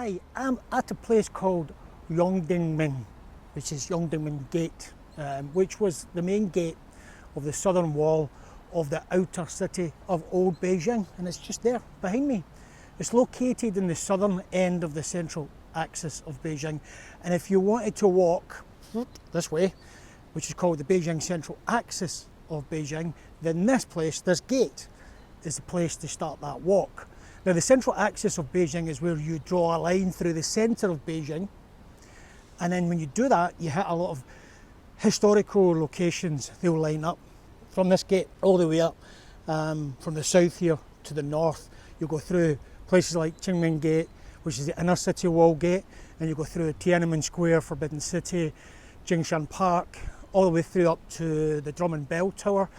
Hi, I'm at a place called Yongdingmen, which is Yongdingmen Gate, which was the main gate of the southern wall of the outer city of old Beijing, and it's just there behind me. It's located in the southern end of the central axis of Beijing, and if you wanted to walk this way, which is called the Beijing central axis of Beijing, then this place, this gate, is the place to start that walk. Now, the central axis of Beijing is where you draw a line through the centre of Beijing, and then when you do that, you hit a lot of historical locations. They'll line up from this gate all the way up, from the south here to the north. You'll go through places like Yongdingmen Gate, which is the inner city wall gate, and you go through Tiananmen Square, Forbidden City, Jingshan Park, all the way through up to the Drum and Bell Tower,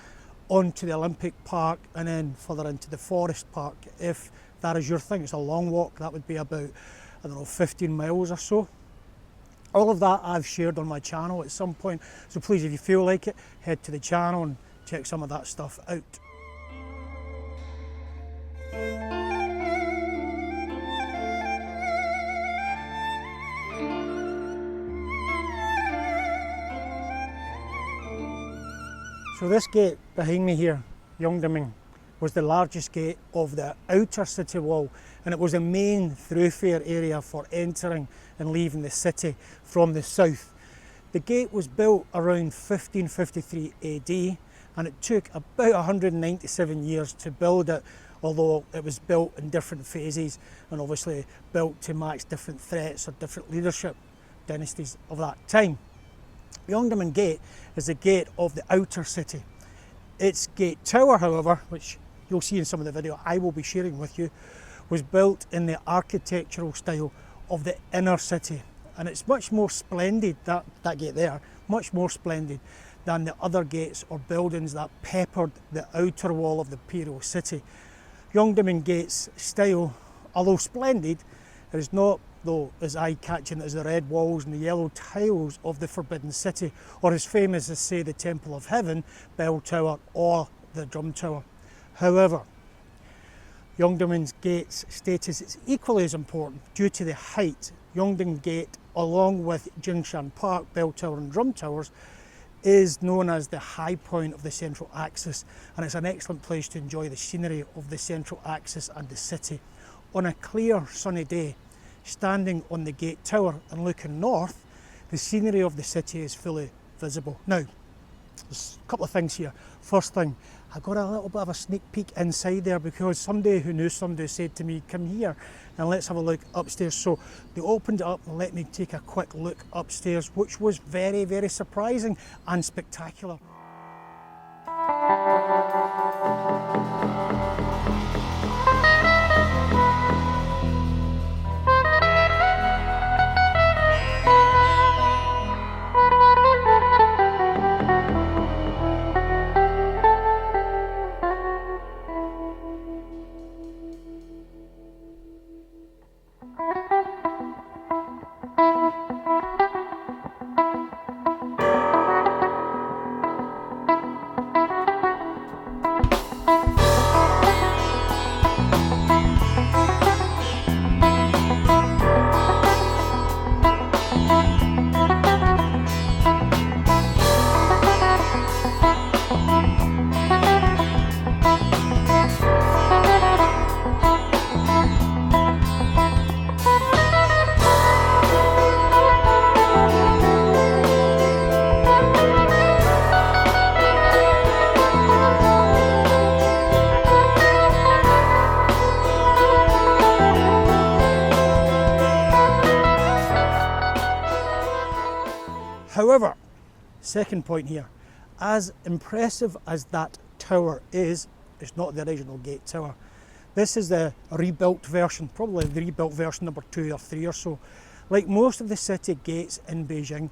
onto the Olympic Park, and then further into the Forest Park. If that is your thing, it's a long walk, that would be about, 15 miles or so. All of that I've shared on my channel at some point, so please, if you feel like it, head to the channel and check some of that stuff out. So this gate behind me here, Yongdingmen, was the largest gate of the outer city wall, and it was a main thoroughfare area for entering and leaving the city from the south. The gate was built around 1553 AD, and it took about 197 years to build it, although it was built in different phases and obviously built to match different threats or different leadership dynasties of that time. Yongdingmen Gate is the gate of the outer city. Its gate tower, however, which you'll see in some of the video I will be sharing with you, was built in the architectural style of the inner city, and it's much more splendid, that gate there, much more splendid than the other gates or buildings that peppered the outer wall of the imperial city. Yongdingmen Gate's style, although splendid, is not though as eye-catching as the red walls and the yellow tiles of the Forbidden City, or as famous as, say, the Temple of Heaven, Bell Tower, or the Drum Tower. However, Yongdingmen Gate's status is equally as important due to the height. Yongding Gate, along with Jingshan Park, Bell Tower and Drum Towers, is known as the high point of the central axis, and it's an excellent place to enjoy the scenery of the central axis and the city. On a clear sunny day, standing on the gate tower and looking north, the scenery of the city is fully visible. Now, there's a couple of things here. First thing, I got a little bit of a sneak peek inside there because somebody who knew somebody said to me, come here and let's have a look upstairs. So they opened it up and let me take a quick look upstairs, which was very, very surprising and spectacular. However, second point here, as impressive as that tower is, it's not the original gate tower. This is the rebuilt version, probably the rebuilt version number 2 or 3 or so. Like most of the city gates in Beijing,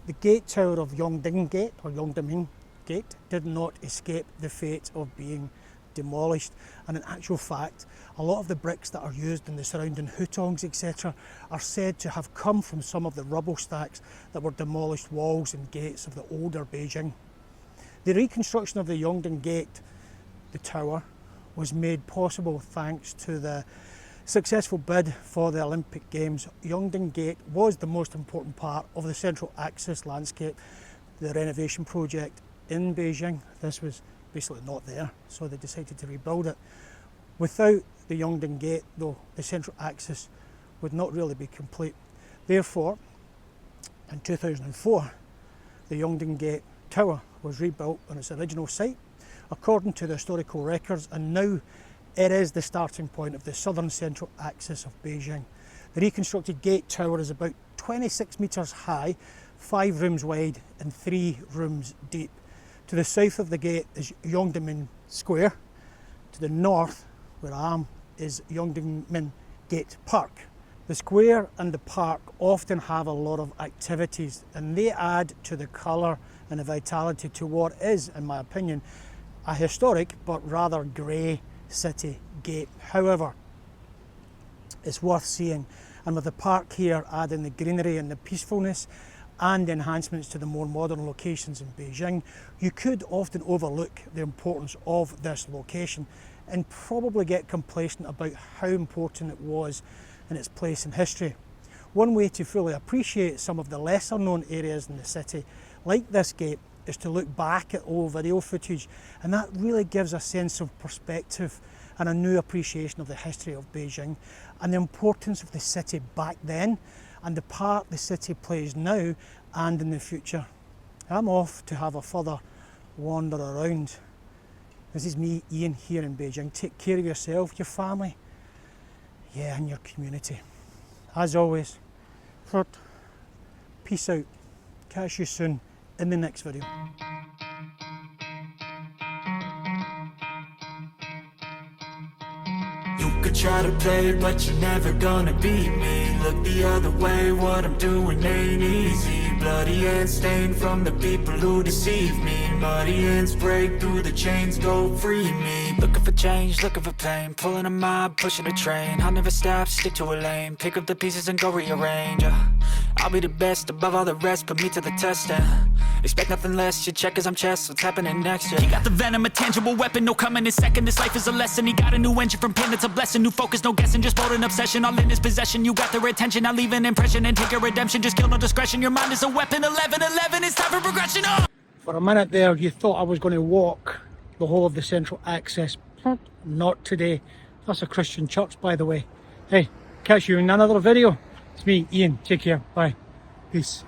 the gate tower of Yongding Gate, or Yongdingmen Gate, did not escape the fate of being demolished, and in actual fact a lot of the bricks that are used in the surrounding hutongs etc. are said to have come from some of the rubble stacks that were demolished walls and gates of the older Beijing. The reconstruction of the Yongding Gate, the tower, was made possible thanks to the Successful bid for the Olympic Games, Yongdingmen Gate was the most important part of the central axis landscape, the renovation project in Beijing. This was basically not there, so they decided to rebuild it. Without the Yongdingmen Gate, though, the central axis would not really be complete. Therefore, in 2004, the Yongding Gate Tower was rebuilt on its original site, according to the historical records, and now it is the starting point of the southern central axis of Beijing. The reconstructed gate tower is about 26 metres high, 5 rooms wide and 3 rooms deep. To the south of the gate is Yongdingmen Square. To the north, where I am, is Yongdingmen Gate Park. The square and the park often have a lot of activities, and they add to the colour and the vitality to what is, in my opinion, a historic but rather grey city gate. However, it's worth seeing, and with the park here adding the greenery and the peacefulness and enhancements to the more modern locations in Beijing, you could often overlook the importance of this location and probably get complacent about how important it was in its place in history. One way to fully appreciate some of the lesser known areas in the city, like this gate, is to look back at old video footage, and that really gives a sense of perspective and a new appreciation of the history of Beijing and the importance of the city back then and the part the city plays now and in the future. I'm off to have a further wander around. This is me, Ian, here in Beijing. Take care of yourself, your family, and your community. As always, peace out. Catch you soon in the next video. You could try to play, but you're never gonna beat me. Look the other way, what I'm doing ain't easy. Bloody hands stained from the people who deceive me. Muddy hands break through the chains, go free me. Looking for change, looking for pain. Pulling a mob, pushing a train. I'll never stop, stick to a lane. Pick up the pieces and go rearrange. I'll be the best above all the rest, put me to the test and expect nothing less, you check as I'm chess, what's happening next, He got the venom, a tangible weapon, no coming in second. This life is a lesson, he got a new engine from pain, it's a blessing. New focus, no guessing, just bold and obsession. All in his possession, you got their attention. I leave an impression and take a redemption. Just kill no discretion, your mind is a weapon. 11-11, it's time for progression. For a minute there, you thought I was going to walk the whole of the central axis. Not today. That's a Christian church, by the way. Hey, catch you in another video. It's me, Ian. Take care. Bye. Peace.